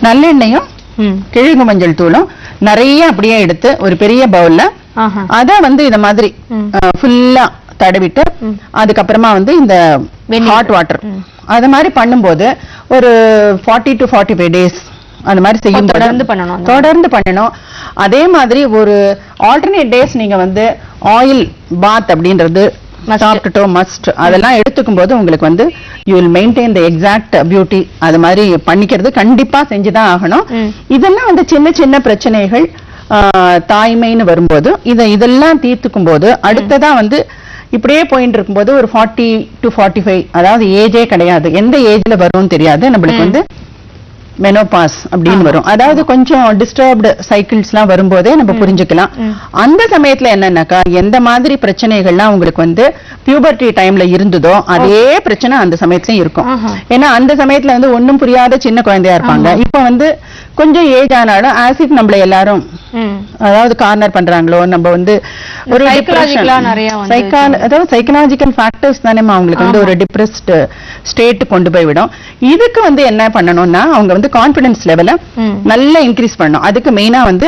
நல்லெண்ணையும் கிழங்கு மஞ்சள் தூளும் நிறைய அப்படியே எடுத்து ஒரு பெரிய பவுல்ல அத வந்து இந்த மாதிரி ஃபுல்லா தடவிட்டு அதுக்கப்புறமா வந்து இந்த ஹாட் வாட்டர் அது மாதிரி பண்ணும்போது ஒரு 40 to 45 டேஸ் அந்த மாதிரி செய்யும் தொடர்ந்து பண்ணணும். அதே மாதிரி ஒரு ஆல்டர்னேட் டேஸ் நீங்க வந்து ஆயில் பாத் அப்படின்றது சாப்பிட்டுட்டோம் மஸ்ட் அதெல்லாம் எடுத்துக்கும் போது உங்களுக்கு வந்து you will maintain the exact beauty. அது மாதிரி பண்ணிக்கிறது கண்டிப்பா செஞ்சுதான் ஆகணும். இதெல்லாம் வந்து சின்ன சின்ன பிரச்சனைகள் தாய்மைன்னு வரும்போது இதெல்லாம் தீர்த்துக்கும் போது அடுத்ததா வந்து இப்படியே போயிட்டு இருக்கும்போது ஒரு 40 to 45 அதாவது ஏஜே கிடையாது, எந்த ஏஜ்ல வரும்னு தெரியாது நம்மளுக்கு வந்து மெனோபாஸ் அப்படின்னு வரும். அதாவது கொஞ்சம் டிஸ்டர்ப்டு சைக்கிள்ஸ் எல்லாம் வரும்போதே நம்ம புரிஞ்சுக்கலாம். அந்த சமயத்துல என்னன்னாக்கா எந்த மாதிரி பிரச்சனைகள்லாம் உங்களுக்கு வந்து பியூபர்ட்டி டைம்ல இருந்ததோ அதே பிரச்சனை அந்த சமயத்துலயும் இருக்கும். ஏன்னா அந்த சமயத்துல வந்து ஒண்ணும் புரியாத சின்ன குழந்தையா இருப்பாங்க. இப்ப வந்து கொஞ்சம் ஏஜ் ஆனாலும் ஆசிட் நம்மள எல்லாரும் அதாவது கார்னர் பண்றாங்களோ நம்ம வந்து ஒரு அதாவது சைக்கலாஜிக்கல் ஃபேக்டர்ஸ் தானே அவங்களுக்கு வந்து ஒரு டிப்ரெஸ்ட் ஸ்டேட் கொண்டு போய் விடும். இதுக்கு வந்து என்ன பண்ணணும்னா அவங்க வந்து கான்பிடன்ஸ் லெவல நல்லா இன்க்ரீஸ் பண்ணணும். அதுக்கு மெயினா வந்து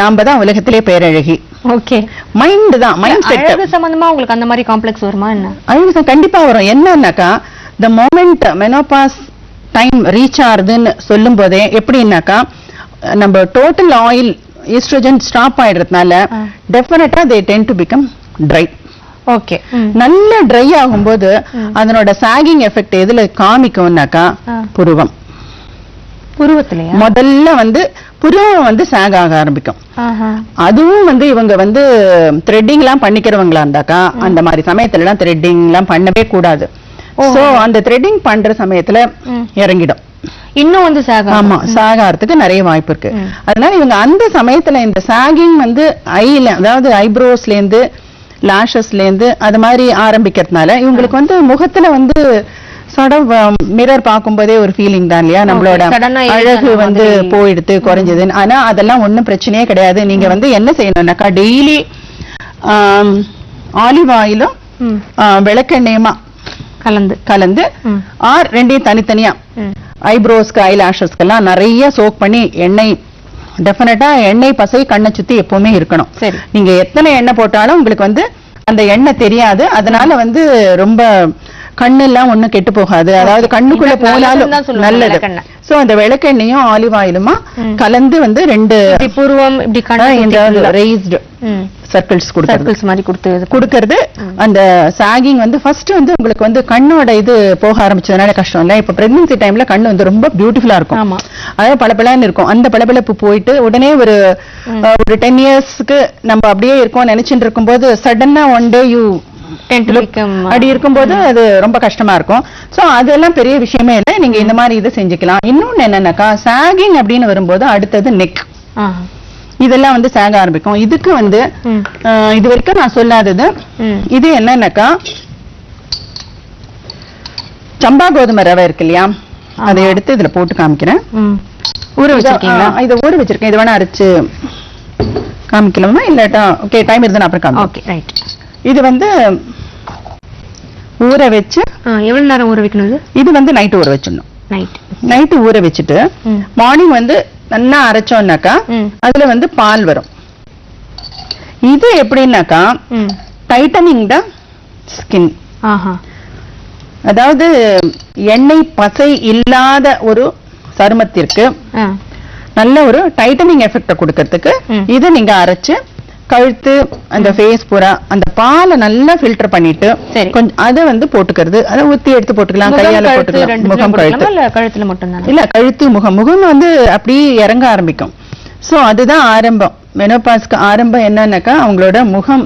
நாம தான் உலகத்திலே பேரழகி. மைண்ட் தான், மைண்ட் செட் சம்பந்தமா உங்களுக்கு அந்த மாதிரி காம்ப்ளெக்ஸ் வருமா என்ன? அழகு கண்டிப்பா வரும். என்னன்னாக்கா the moment menopause time reach ஆகுதுன்னு சொல்லும் போதே எப்படின்னாக்கா நம்ம டோட்டல் ஆயில் ஈஸ்ட்ரோஜன் ஸ்டாப் ஆயிடுறதுனால டெஃபினட்டா they tend to become dry. Okay. நல்ல ட்ரை ஆகும்போது அதனோட சாகிங் எஃபெக்ட் எதுல காமிக்கும்னாக்கா புருவம். புருவத்திலயா? முதல்ல வந்து புருவம் வந்து சாக ஆக ஆரம்பிக்கும். அதுவும் வந்து இவங்க வந்து த்ரெட்டிங் எல்லாம் பண்ணிக்கிறவங்களா இருந்தாக்கா அந்த மாதிரி சமயத்துல எல்லாம் த்ரெட்டிங் எல்லாம் பண்ணவே கூடாது. சோ அந்த த்ரெட்டிங் பண்ற சமயத்துல இறங்கிடும். இன்னும் வந்து ஆமா சாகறதுக்கு நிறைய வாய்ப்பு இருக்கு. அதனால இவங்க அந்த சமயத்துல இந்த சாகிங் வந்து ஐல, அதாவது ஐப்ரோஸ்ல இருந்து லாஷஸ்ல இருந்து அது மாதிரி ஆரம்பிக்கிறதுனால இவங்களுக்கு வந்து முகத்துல வந்து மிரர் பார்க்கும்போதே ஒரு ஃபீலிங் தான் இல்லையா, நம்மளோட அழகு வந்து போயிடுத்து குறைஞ்சது. ஆனா அதெல்லாம் ஒண்ணும் பிரச்சனையே கிடையாது. நீங்க வந்து என்ன செய்யணும்னாக்கா டெய்லி ஆலிவ் ஆயிலும் விளக்கெண்ணெயுமா கலந்து ஆர் ரெண்டையும் தனித்தனியா ஐப்ரோஸ்க்கு ஐலாஷஸ்க்கு எல்லாம் நிறைய சோக் பண்ணி எண்ணெய், டெஃபினட்டா எண்ணெய் பசை கண்ணை சுத்தி எப்பவுமே இருக்கணும். நீங்க எத்தனை எண்ணெய் போட்டாலும் உங்களுக்கு வந்து அந்த எண்ணெய் தெரியாது. அதனால வந்து ரொம்ப கண்ணு எல்லாம் ஒண்ணும் கெட்டு போகாது. அதாவது கண்ணுக்குள்ள போனாலும் நல்லது. சோ அந்த விளக்கெண்ணையும் ஆலிவ் ஆயிலுமா கலந்து வந்து ரெண்டு பூர்வம் ரெய்ஸ்டு சர்க்கிள்ஸ் கொடுக்கறது. அந்த சாகிங் வந்து ஃபர்ஸ்ட் வந்து உங்களுக்கு வந்து கண்ணோட இது போக ஆரம்பிச்சதுனால கஷ்டம் இல்ல. இப்ப பிரெக்னன்சி டைம்ல கண்ணு வந்து ரொம்ப பியூட்டிஃபுல்லா இருக்கும். அதாவது பளபளன்னு இருக்கும். அந்த பளபளப்பு போயிட்டு உடனே ஒரு 10 இயர்ஸ்க்கு நம்ம அப்படியே இருக்கோம் நினைச்சிட்டு இருக்கும் போது சடனா ஒன் டே யூ அப்படி இருக்கும்போது அது ரொம்ப கஷ்டமா இருக்கும். சோ அதெல்லாம் பெரிய விஷயமே இல்லை. நீங்க இந்த மாதிரி இதை செஞ்சுக்கலாம். இன்னொன்னு என்னன்னாக்கா சாகிங் அப்படின்னு வரும்போது அடுத்தது நெக், இதெல்லாம் வந்து சாக ஆரம்பிக்கும். இதுக்கு வந்து இது வரைக்கும் நான் சொல்லாதது இது என்னன்னாக்கா சம்பா கோதுமை ரவை இருக்கு இல்லையா, அதை எடுத்து இதுல போட்டு காமிக்கிறேன். ஊற வச்சிருக்கீங்களா? இதை ஊற வச்சிருக்கேன். இது வேணா அரைச்சு காமிக்கலாமா இல்லாட்டா? ஓகே, டைம் இருந்தா அப்புறம் காமிக்கிறேன். இது வந்து ஊற வச்சு எவ்வளவு நேரம் ஊற வைக்கணும்? இது வந்து நைட் ஊற வச்சிடணும். நைட்டு ஊற வச்சுட்டு மார்னிங் வந்து நல்லா அரைச்சோம்னாக்கா அதுல வந்து பால் வரும். இது எப்படின்னாக்கா டைட்டனிங் த ஸ்கின், அதாவது எண்ணெய் பசை இல்லாத ஒரு சருமத்திற்கு நல்ல ஒரு டைட்டனிங் எஃபெக்ட் கொடுக்கறதுக்கு இதை நீங்க அரைச்சு கழுத்து அந்த ஃபேஸ் பூரா அந்த பாலை நல்லா ஃபில்டர் பண்ணிட்டு கொஞ்சம் அதை வந்து போட்டுக்கிறது. அதை ஊத்தி எடுத்து போட்டுக்கலாம், கையால போட்டுக்கலாம். முகம் கழுத்துல மட்டும் இல்ல, கழுத்து முகம் வந்து அப்படியே இறங்க ஆரம்பிக்கும். சோ அதுதான் ஆரம்பம். மெனோபாஸ்க்கு ஆரம்பம் என்னன்னாக்கா அவங்களோட முகம்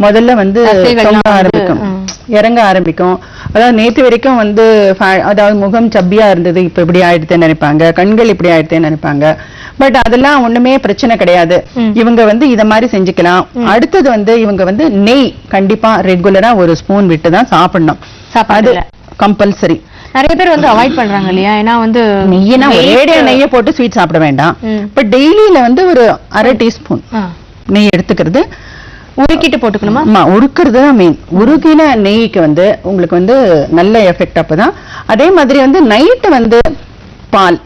முதல்ல வந்து இறங்க ஆரம்பிக்கும். அதாவது நேற்று வரைக்கும் வந்து அதாவது முகம் சப்பியா இருந்தது, இப்ப இப்படி ஆயிடுத்தேன்னு நினைப்பாங்க, கண்கள் இப்படி ஆயிடுத்தேன்னு நினைப்பாங்க. பட் அதெல்லாம் ஒண்ணுமே பிரச்சனை கிடையாது. இவங்க வந்து இத மாதிரி செஞ்சுக்கலாம். அடுத்தது வந்து இவங்க வந்து நெய் கண்டிப்பா ரெகுலரா ஒரு ஸ்பூன் விட்டுதான் சாப்பிடணும். அது கம்பல்சரி. நிறைய பேர் வந்து அவாய்ட் பண்றாங்க இல்லையா, ஏன்னா வந்து நெய்யை போட்டு ஸ்வீட் சாப்பிட வேண்டாம். பட் டெய்லியில வந்து ஒரு அரை டீஸ்பூன் நெய் எடுத்துக்கிறது. உருக்கிட்டு போட்டுக்கணுமா? உருக்குறது தான் மெயின். உருக்கின நெய்க்கு வந்து உங்களுக்கு வந்து நல்ல எஃபெக்ட். அப்பதான் அதே மாதிரி வந்து நைட்டு வந்து பால்,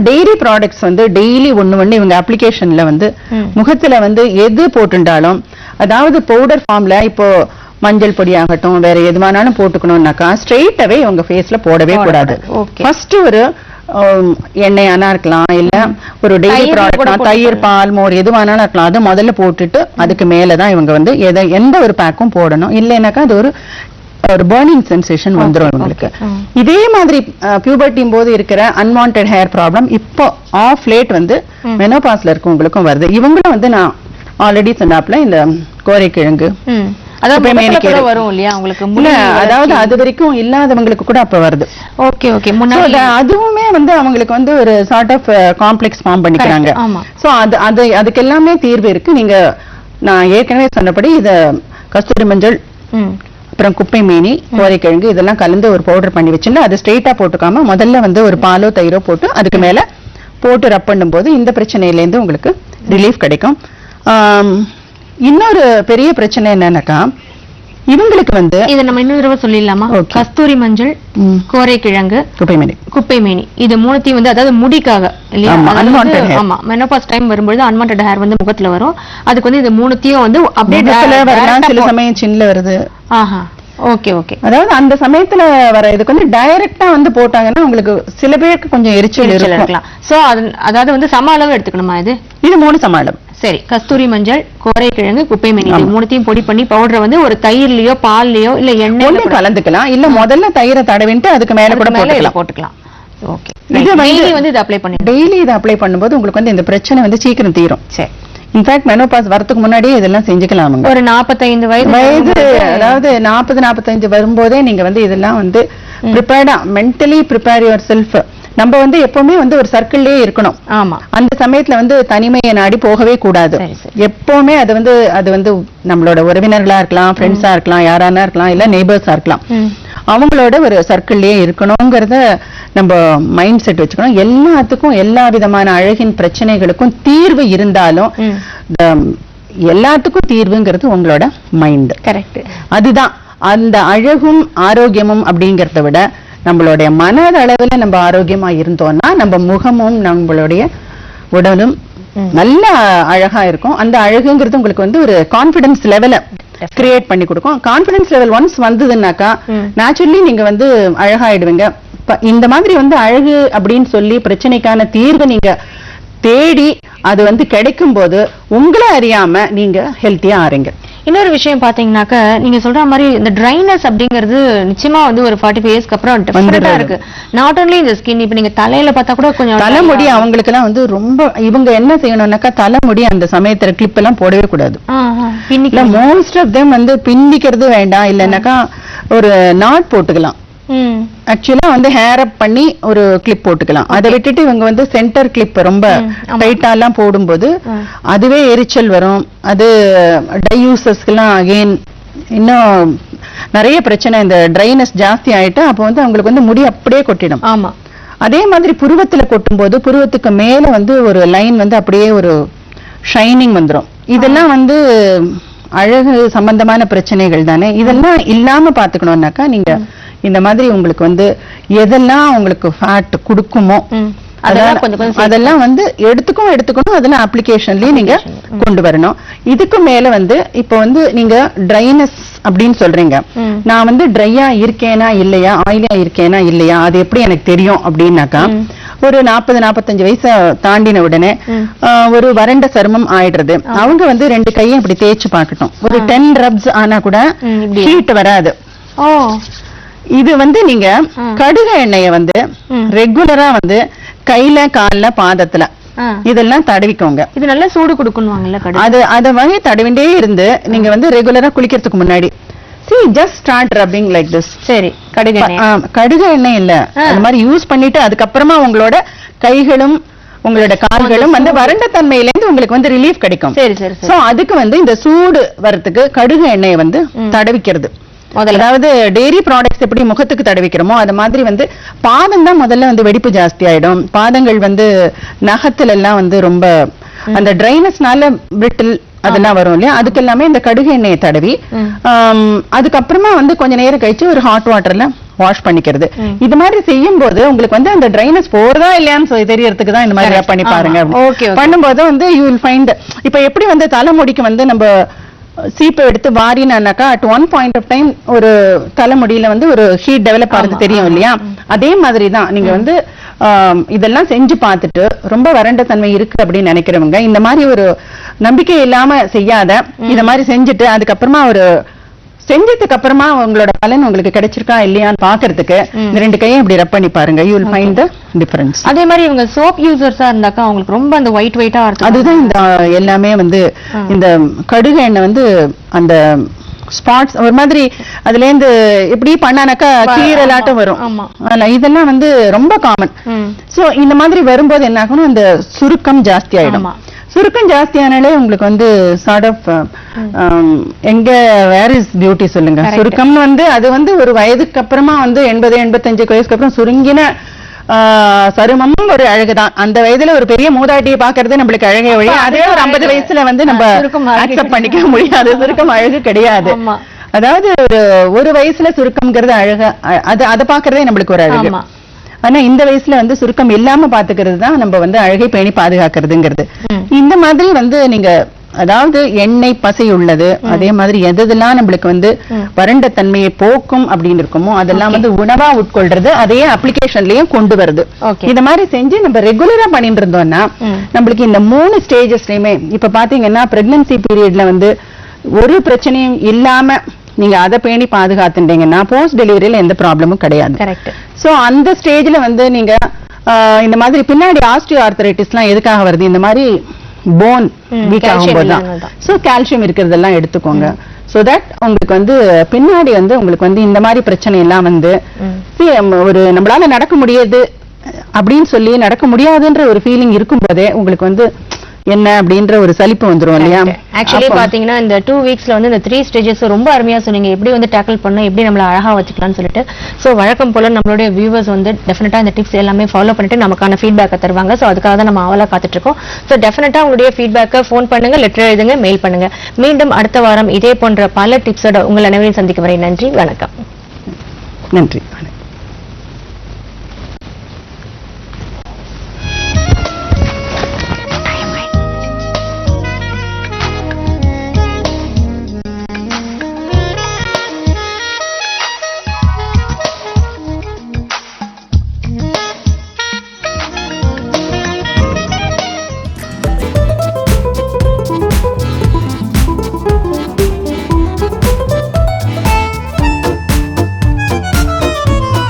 டெய்ரி ப்ராடக்ட்ஸ் வந்து டெய்லி ஒண்ணு இவங்க அப்ளிகேஷன்ல வந்து முகத்துல வந்து எது போட்டுட்டாலும், அதாவது பவுடர் ஃபார்ம்ல இப்போ மஞ்சள் பொடி ஆகட்டும் வேற எதுவானாலும் போட்டுக்கணும்னாக்கா ஸ்ட்ரெயிட்டாவே இவங்க ஃபேஸ்ல போடவே கூடாது. ஃபர்ஸ்ட் ஒரு எண்ணெயானா இருக்கலாம், இல்ல ஒரு டெய்லி ப்ராடக்ட் தயிர் பால் மோர் எதுவானாலும் இருக்கலாம், அதை முதல்ல போட்டுட்டு அதுக்கு மேலதான் இவங்க வந்து எந்த ஒரு பேக்கும் போடணும். இல்லைன்னாக்கா அது ஒரு பர்னிங் சென்சேஷன் வந்துடும் இவங்களுக்கு. இதே மாதிரி பியூபர்ட்டியும் போது இருக்கிற அன்வான்ட் ஹேர் ப்ராப்ளம் இப்போ ஆஃப் லேட் வந்து மெனோபாஸ்ல இருக்கவங்களுக்கும் வருது. இவங்களும் வந்து நான் ஆல்ரெடி சொன்னாப்ல இந்த கோரைக்கிழங்கு அதாவது அது வரைக்கும் இல்லாதவங்களுக்கு கூட அப்ப வருது. அதுவுமே வந்து அவங்களுக்கு வந்து ஒரு சார்ட் ஆஃப் காம்ப்ளெக்ஸ் ஃபார்ம் பண்ணிக்கிறாங்க. சோ அதுக்கு எல்லாமே தீர்வு இருக்கு. நீங்க நான் ஏற்கனவே சொன்னபடி இத கஸ்தூரி மஞ்சள் அப்புறம் குப்பை மேனி கோரைக்கிழங்கு இதெல்லாம் கலந்து ஒரு பவுடர் பண்ணி வச்சுட்டு அது ஸ்ட்ரெயிட்டா போட்டுக்காம முதல்ல வந்து ஒரு பாலோ தயிரோ போட்டு அதுக்கு மேல போட்டு ரப் பண்ணும் போது இந்த பிரச்சனையில இருந்து உங்களுக்கு ரிலீஃப் கிடைக்கும். இன்னொரு பெரிய பிரச்சனை என்னன்னாக்கா இவங்களுக்கு வந்து இதை நம்ம இன்னொரு தடவை சொல்லிடலாமா? கஸ்தூரி மஞ்சள், கோரைக்கிழங்கு, குப்பைமேனி இது மூணுத்தையும் வந்து அதாவது முடிக்காக இல்லையா, மெனோபாஸ் டைம் வரும்போது அன்வான்டட் ஹேர் வந்து முகத்துல வரும். அதுக்கு வந்து இந்த மூணுத்தையும் வந்து அப்படியே சில சமயம் சின்ன வருது. Okay okay. அதாவது அந்த சமயத்துல வர இதுக்கு வந்து டைரக்டா வந்து போட்டாங்கன்னா உங்களுக்கு சில பேருக்கு கொஞ்சம் எரிச்சல் இருக்கலாம். சோ அதாவது வந்து சம அளவு எடுத்துக்கணுமா? இது 3 சம அளவு சரி, கஸ்தூரி மஞ்சள், கோரைக்கிழங்கு, குப்பை மேனி இது மூணுத்தையும் பொடி பண்ணி பவுடர் வந்து ஒரு தயிர்லயோ பால்லயோ இல்ல எண்ணெயில கலந்துக்கலாம். இல்ல முதல்ல தயிரை தடவிட்டு அதுக்கு மேல கூட போட்டுக்கலாம். ஓகே. இது வந்து இது அப்ளை பண்ணி டெய்லி இதை அப்ளை பண்ணும்போது உங்களுக்கு வந்து இந்த பிரச்சனை வந்து சீக்கிரம் தீரும். சரி. இன்ஃபேக்ட் மெனோபாஸ் வரதுக்கு முன்னாடியே இதெல்லாம் செஞ்சுக்கலாம். ஒரு 45 வயது, அதாவது 40-45 வரும்போதே நீங்க வந்து இதெல்லாம் வந்து ப்ரிப்பேர்டா மென்டலி ப்ரிப்பேர் யுவர் செல்ஃப். நம்ம வந்து எப்பவுமே வந்து ஒரு சர்க்கிள்லயே இருக்கணும். ஆமா. அந்த சமயத்துல வந்து தனிமையை நாடி போகவே கூடாது. எப்பவுமே அது வந்து நம்மளோட உறவினர்களா இருக்கலாம், ஃப்ரெண்ட்ஸா இருக்கலாம், யாரானா இருக்கலாம், இல்ல நெய்பர்ஸா இருக்கலாம், அவங்களோட ஒரு சர்க்கிள்லயே இருக்கணுங்கிறத நம்ம மைண்ட் செட் வச்சுக்கணும். எல்லாத்துக்கும் எல்லா விதமான அழகின் பிரச்சனைகளுக்கும் தீர்வு இருந்தாலும் எல்லாத்துக்கும் தீர்வுங்கிறது உங்களோட மைண்ட். கரெக்ட். அதுதான் அந்த அழகும் ஆரோக்கியமும் அப்படிங்கறத விட நம்மளுடைய மனதளவுல நம்ம ஆரோக்கியமா இருந்தோம்னா நம்ம முகமும் நம்மளுடைய உடலும் நல்ல அழகா இருக்கும். அந்த அழகுங்கிறது உங்களுக்கு வந்து ஒரு கான்பிடன்ஸ் லெவல கிரியேட் பண்ணி கொடுக்கும். கான்பிடன்ஸ் லெவல் ஒன்ஸ் வந்ததுன்னாக்கா நேச்சுரலி நீங்க வந்து அழகாயிடுவீங்க. இந்த மாதிரி வந்து அழகு அப்படின்னு சொல்லி பிரச்சனைக்கான தீர்வு நீங்க தேடி அது வந்து கிடைக்கும் போது உங்களை அறியாம நீங்க ஹெல்த்தியா ஆறீங்க. இன்னொரு விஷயம் பாத்தீங்கன்னாக்க நீங்க சொல்ற மாதிரி இந்த ட்ரைனஸ் அப்படிங்கிறது நிச்சயமா வந்து ஒரு 45 இயர்ஸ்க்கு அப்புறம் டிஃபரெண்டா இருக்கு. நாட் ஒன்லி இந்த ஸ்கின், இப்ப நீங்க தலையில பார்த்தா கூட கொஞ்சம் தலைமுடி அவங்களுக்கு எல்லாம் வந்து ரொம்ப இவங்க என்ன செய்யணும்னாக்கா தலைமுடி அந்த சமயத்துல கிளிப் எல்லாம் போடவே கூடாது. மோஸ்ட் ஆஃப் தெம் வந்து பின்னிக்கிறது வேண்டாம், இல்லைன்னாக்கா ஒரு நாட் போட்டுக்கலாம். ஆக்சுவலா வந்து ஹேர் அப் பண்ணி ஒரு கிளிப் போட்டுக்கலாம். அதை விட்டுட்டு இவங்க வந்து சென்டர் கிளிப் ரொம்ப டைட்டா எல்லாம் போடும்போது அதுவே எரிச்சல் வரும். அது டையூசஸ்க்கெல்லாம் அகெயின் இன்னும் நிறைய பிரச்சனை. இந்த ட்ரைனஸ் ஜாஸ்தி ஆயிட்டு அப்போ வந்து அவங்களுக்கு வந்து முடி அப்படியே கொட்டிடும். ஆமா. அதே மாதிரி புருவத்துல கொட்டும் போது புருவத்துக்கு மேல வந்து ஒரு லைன் வந்து அப்படியே ஒரு ஷைனிங் வந்துடும். இதெல்லாம் வந்து அழகு சம்பந்தமான பிரச்சனைகள் தானே. இதெல்லாம் இல்லாம பாத்துக்கணும்னாக்கா நீங்க இந்த மாதிரி உங்களுக்கு வந்து எதெல்லாம் உங்களுக்கு ஃபேட் கொடுக்குமோ அதெல்லாம் வந்து எடுத்துக்கணும். அதெல்லாம் அப்ளிகேஷன்லயே நீங்க கொண்டு வரணும். இதுக்கு மேல வந்து இப்ப வந்து நீங்க ட்ரைனஸ் அப்படின்னு சொல்றீங்க. நான் வந்து ட்ரையா இருக்கேனா இல்லையா, ஆயிலியா இருக்கேனா இல்லையா, அது எப்படி எனக்கு தெரியும் அப்படின்னாக்கா ஒரு 40-45 வயசை தாண்டின உடனே ஒரு வறண்ட சருமம் ஆயிடுறது. அவங்க வந்து 2 கையும் இப்படி தேய்ச்சு பார்க்கட்டும். ஒரு 10 ரப்ஸ் ஆனா கூட ஹீட் வராது. இது வந்து நீங்க கடுகு எண்ணெய வந்து ரெகுலரா வந்து கையில கால்ல பாதத்துல இதெல்லாம் தடவிக்கோங்க. இது நல்லா சூடு கொடுக்கணும்வாங்கல்ல. அத வகை தடவிண்டே இருந்து நீங்க வந்து ரெகுலரா குளிக்கிறதுக்கு முன்னாடி just start rubbing like this. சரி, கடுகு எண்ணெய் இல்ல, அந்த மாதிரி யூஸ் பண்ணிட்டு அதுக்கப்புறமா உங்களோட கைகளும் உங்களோட கால்களும் வந்து வறண்ட தன்மையில இருந்து உங்களுக்கு வந்து ரிலீஃப் கிடைக்கும். சரி சரி. சோ அதுக்கு வந்து இந்த சூடு வரதுக்கு கடுகு எண்ணெயை வந்து தடவிக்கிறது. அதாவது டெய்ரி ப்ராடக்ட்ஸ் எப்படி முகத்துக்கு தடவிக்கிறோமோ அது மாதிரி வந்து பாதம் தான் முதல்ல வந்து வெடிப்பு ஜாஸ்தி ஆயிடும். பாதங்கள் வந்து நகத்துல எல்லாம் வந்து ரொம்ப அந்த ட்ரைனஸ்னால பிரிட்டில் அதெல்லாம் வரும் இல்லையா, அதுக்கு எல்லாமே இந்த கடுகு எண்ணெயை தடவி அதுக்கப்புறமா வந்து கொஞ்ச நேரம் கழிச்சு ஒரு ஹாட் வாட்டர்ல வாஷ் பண்ணிக்கிறது. இது மாதிரி செய்யும் போது உங்களுக்கு வந்து அந்த ட்ரைனஸ் போறதா இல்லையான்னு தெரியறதுக்கு தான் இந்த மாதிரி பண்ணி பாருங்க. பண்ணும்போது வந்து யூ வில் ஃபைண்ட். இப்ப எப்படி வந்து தலைமுடிக்கு வந்து நம்ம சீப்பை எடுத்து வாரினாக்கா at one point of time ஒரு தலைமுடியில வந்து ஒரு ஹீட் டெவலப் ஆகுது தெரியும் இல்லையா, அதே மாதிரி தான் நீங்க வந்து இதெல்லாம் செஞ்சு பார்த்துட்டு ரொம்ப வறண்ட தன்மை இருக்கு அப்படின்னு நினைக்கிறவங்க இந்த மாதிரி ஒரு நம்பிக்கை இல்லாம செய்யாத இத மாதிரி செஞ்சுட்டு அதுக்கப்புறமா ஒரு செஞ்சதுக்கு அப்புறமா உங்களோட பலன் உங்களுக்கு கிடைச்சிருக்கா இல்லையான்னு பாக்குறதுக்கு இந்த 2 கையும் இப்படி ரப் பண்ணி பாருங்க. You will find the difference. அதே மாதிரி இவங்க சோப் யூசர்ஸா இருந்தாக்கா அவங்களுக்கு ரொம்ப அந்த ஒயிட்டா இருக்கும். அதுதான் இந்த எல்லாமே வந்து இந்த கடுகு எண்ணெய் வந்து அந்த ஸ்பாட்ஸ் ஒரு மாதிரி அதுல இருந்து எப்படி பண்ணானாக்கா கீரலாட்டம் வரும். இதெல்லாம் வந்து ரொம்ப காமன். சோ இந்த மாதிரி வரும்போது என்ன ஆகணும், அந்த சுருக்கம் ஜாஸ்தி ஆயிடும். சுருக்கம் ஜாஸ்தியானாலே உங்களுக்கு வந்து சார்ட் ஆஃப் எங்க வேர் இஸ் பியூட்டி சொல்லுங்க. சுருக்கம்னு வந்து அது வந்து ஒரு வயதுக்கு அப்புறமா வந்து 80-85 வயசுக்கு அப்புறம் சுருங்கின சருமமும் ஒரு அழகுதான். அந்த வயதுல ஒரு பெரிய மூதாட்டியை பாக்குறது நம்மளுக்கு அழகே வழி. அதே ஒரு 50 வயசுல வந்து நம்ம அக்செப்ட் பண்ணிக்க முடியாது. சுருக்கம் அழகு கிடையாது. அதாவது ஒரு வயசுல சுருக்கம்ங்கிறது அழகு, அதை பாக்குறதே நம்மளுக்கு ஒரு அழகு. ஆனா இந்த வயசுல வந்து சுருக்கம் இல்லாம பாத்துக்கிறது தான் நம்ம வந்து அழகை பேணி பாதுகாக்கிறதுங்கிறது. இந்த மாதிரி வந்து நீங்க அதாவது எண்ணெய் பசை உள்ளது, அதே மாதிரி எதெல்லாம் நம்மளுக்கு வந்து வறண்ட தன்மையை போக்கும் அப்படின்னு இருக்குமோ அதெல்லாம் வந்து உணவா உட்கொள்றது, அதையே அப்ளிகேஷன்லயும் கொண்டு வருது. இந்த மாதிரி செஞ்சு நம்ம ரெகுலரா பண்ணிட்டு இருந்தோம்னா நம்மளுக்கு இந்த 3 ஸ்டேஜஸ்லயுமே இப்ப பாத்தீங்கன்னா பிரெக்னன்சி பீரியட்ல வந்து ஒரு பிரச்சனையும் இல்லாம நீங்க அதை பேணி பாதுகாத்துட்டீங்கன்னா போஸ்ட் டெலிவரியில எந்த ப்ராப்ளமும் கிடையாது. சோ அந்த ஸ்டேஜ்ல வந்து நீங்க இந்த மாதிரி பின்னாடி ஆஸ்டியோ ஆர்த்தரைட்டிஸ்லாம் எதுக்காக வருது, இந்த மாதிரி போன் வீக் ஆகும்போதுதான். சோ கால்சியம் இருக்கிறதெல்லாம் எடுத்துக்கோங்க. சோ தட் உங்களுக்கு வந்து பின்னாடி வந்து உங்களுக்கு வந்து இந்த மாதிரி பிரச்சனை எல்லாம் வந்து ஒரு நம்மளால நடக்க முடியாது அப்படின்னு சொல்லி நடக்க முடியாதுன்ற ஒரு ஃபீலிங் இருக்கும் போதே உங்களுக்கு வந்து என்ன அப்படின்ற ஒரு சலிப்பு வந்துரும் இல்லையா? ஆக்சுவலி பாத்தீங்கன்னா இந்த 2 வீக்ஸ்ல வந்து இந்த 3 ஸ்டேஜஸ் ரொம்ப அருமையா சொன்னீங்க. எப்படி வந்து டேக்கிள் பண்ணணும், எப்படி நம்மள அழகா வச்சுக்கலாம்னு சொல்லிட்டு. சோ வழக்கம் போல நம்மளுடைய வியூவர்ஸ் வந்து டெஃபினட்டா இந்த டிப்ஸ் எல்லாமே ஃபாலோ பண்ணிட்டு நமக்கான ஃபீட்பேக்கை தருவாங்க. சோ அதுக்காக தான் நம்ம ஆவலா காத்துட்டு இருக்கோம். சோ டெஃபினட்டா உங்களுடைய ஃபீட்பேக்கை ஃபோன் பண்ணுங்க, லெட்டர் எழுதுங்க, மெயில் பண்ணுங்க. மீண்டும் அடுத்த வாரம் இதே போன்ற பல டிப்ஸோட உங்கள் அனைவரையும் சந்திக்க வரை நன்றி, வணக்கம். நன்றி.